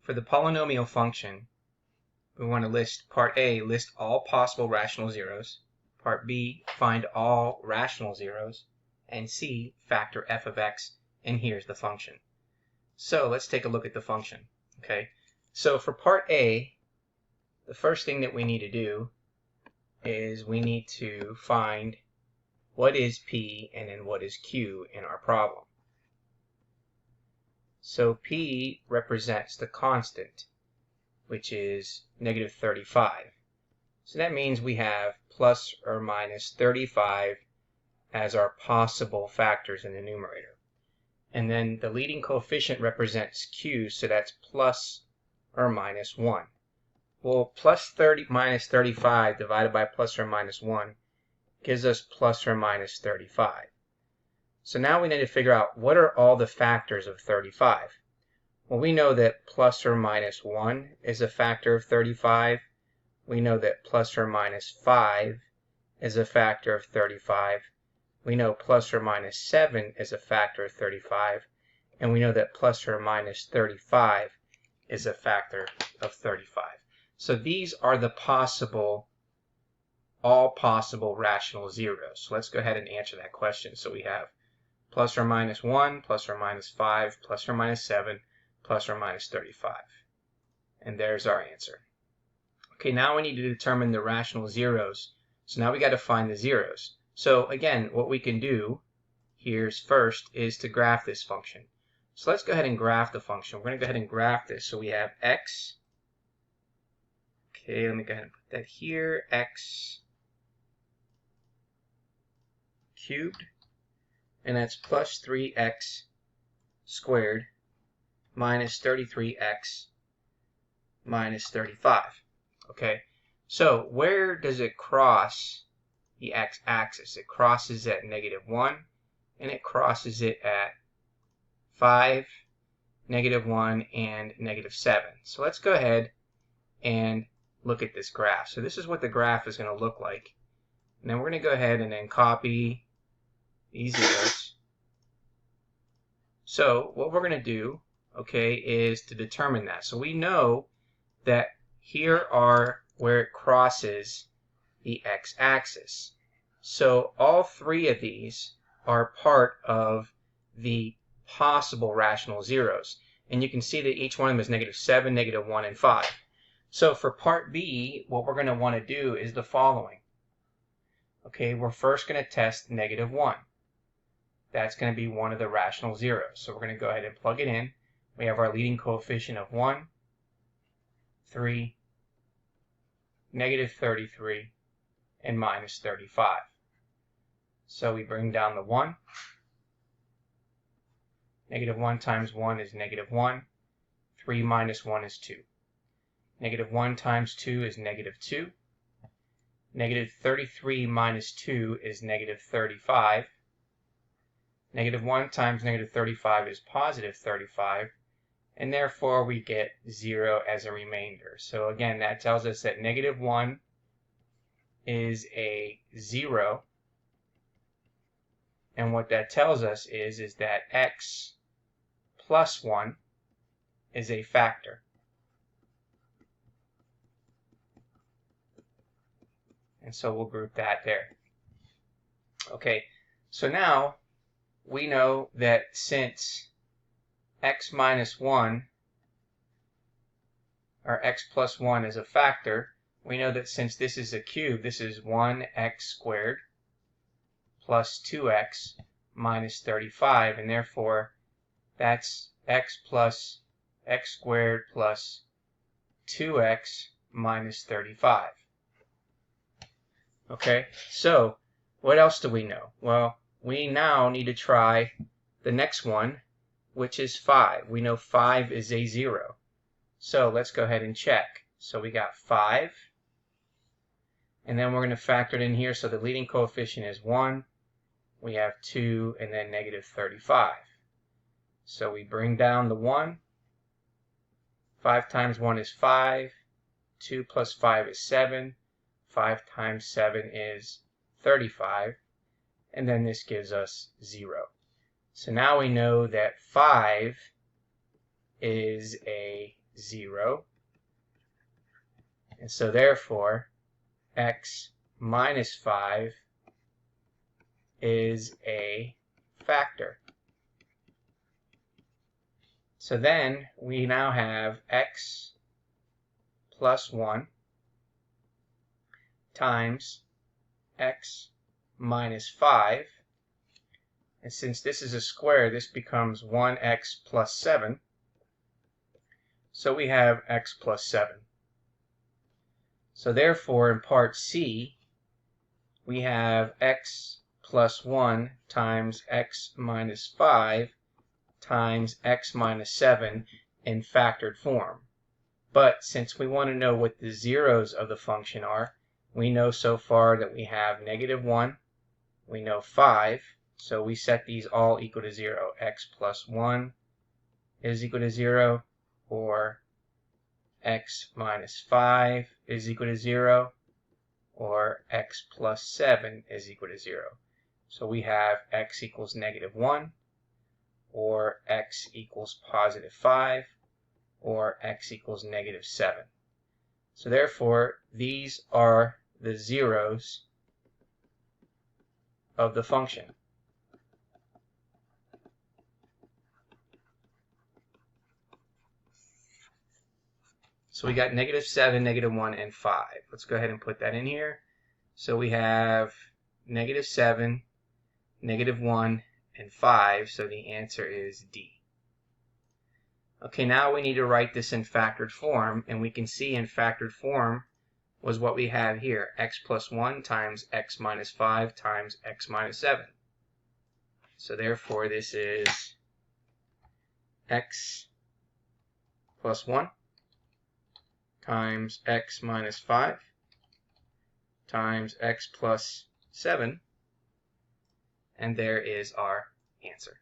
For the polynomial function, we want to list part A, list all possible rational zeros. Part B, find all rational zeros. And C, factor f of x, and here's the function. So let's take a look at the function. Okay, so for part A, the first thing that we need to do is we need to find what is P and then what is Q in our problem. So P represents the constant, which is negative 35. So that means we have plus or minus 35 as our possible factors in the numerator. And then the leading coefficient represents Q, so that's plus or minus 1. Well, plus 30 minus 35 divided by plus or minus 1 gives us plus or minus 35. So now we need to figure out what are all the factors of 35. Well, we know that plus or minus 1 is a factor of 35. We know that plus or minus 5 is a factor of 35. We know plus or minus 7 is a factor of 35. And we know that plus or minus 35 is a factor of 35. So these are the all possible rational zeros. So let's go ahead and answer that question. So we have plus or minus 1, plus or minus 5, plus or minus 7, plus or minus 35. And there's our answer. Okay, now we need to determine the rational zeros. So now we got to find the zeros. So again, what we can do here first is to graph this function. So let's go ahead and graph the function. We're going to go ahead and graph this. So we have x. Okay, let me go ahead and put that here. X cubed. And that's plus 3x squared minus 33x minus 35. Okay, so where does it cross the x-axis? It crosses at negative 1, and it crosses it at 5, negative 1, and negative 7. So let's go ahead and look at this graph. So this is what the graph is going to look like. And then we're going to go ahead and then copy these zeros. So what we're going to do, okay, is to determine that. So we know that here are where it crosses the x-axis. So all three of these are part of the possible rational zeros. And you can see that each one of them is negative 7, negative 1, and 5. So for part B, what we're going to want to do is the following. Okay, we're first going to test negative 1. That's going to be one of the rational zeros. So we're going to go ahead and plug it in. We have our leading coefficient of 1, 3, negative 33, and minus 35. So we bring down the 1. Negative 1 times 1 is negative 1. 3 minus 1 is 2. Negative 1 times 2 is negative 2. Negative 33 minus 2 is negative 35. Negative 1 times negative 35 is positive 35. And therefore we get 0 as a remainder. So again, that tells us that negative 1 is a 0. And what that tells us is that x plus 1 is a factor. And so we'll group that there. Okay, so now we know that since x minus 1, or x plus 1 is a factor, we know that since this is a cube, this is 1x squared plus 2x minus 35, and therefore that's x plus x squared plus 2x minus 35. Okay, so what else do we know? Well, we now need to try the next one, which is 5. We know 5 is a 0. So let's go ahead and check. So we got 5. And then we're going to factor it in here. So the leading coefficient is 1. We have 2 and then negative 35. So we bring down the 1. 5 times 1 is 5. 2 plus 5 is 7. 5 times 7 is 35. And then this gives us 0. So now we know that 5 is a 0. And so therefore, x minus 5 is a factor. So then we now have x plus 1 times x minus 5. And since this is a square, this becomes 1x plus 7. So we have x plus 7. So therefore, in part C, we have x plus 1 times x minus 5 times x minus 7 in factored form. But since we want to know what the zeros of the function are, we know so far that we have -1, we know 5, so we set these all equal to 0. X plus 1 is equal to 0, or x minus 5 is equal to 0, or x plus 7 is equal to 0. So we have x equals -1, or x equals positive 5, or x equals -7. So therefore, these are the zeros of the function. So we got -7, -1, and 5. Let's go ahead and put that in here. So we have -7, -1, and 5, so the answer is D. Okay, now we need to write this in factored form, and we can see in factored form was what we have here, x plus 1 times x minus 5 times x minus 7. So therefore this is x plus 1 times x minus 5 times x plus 7, and there is our answer.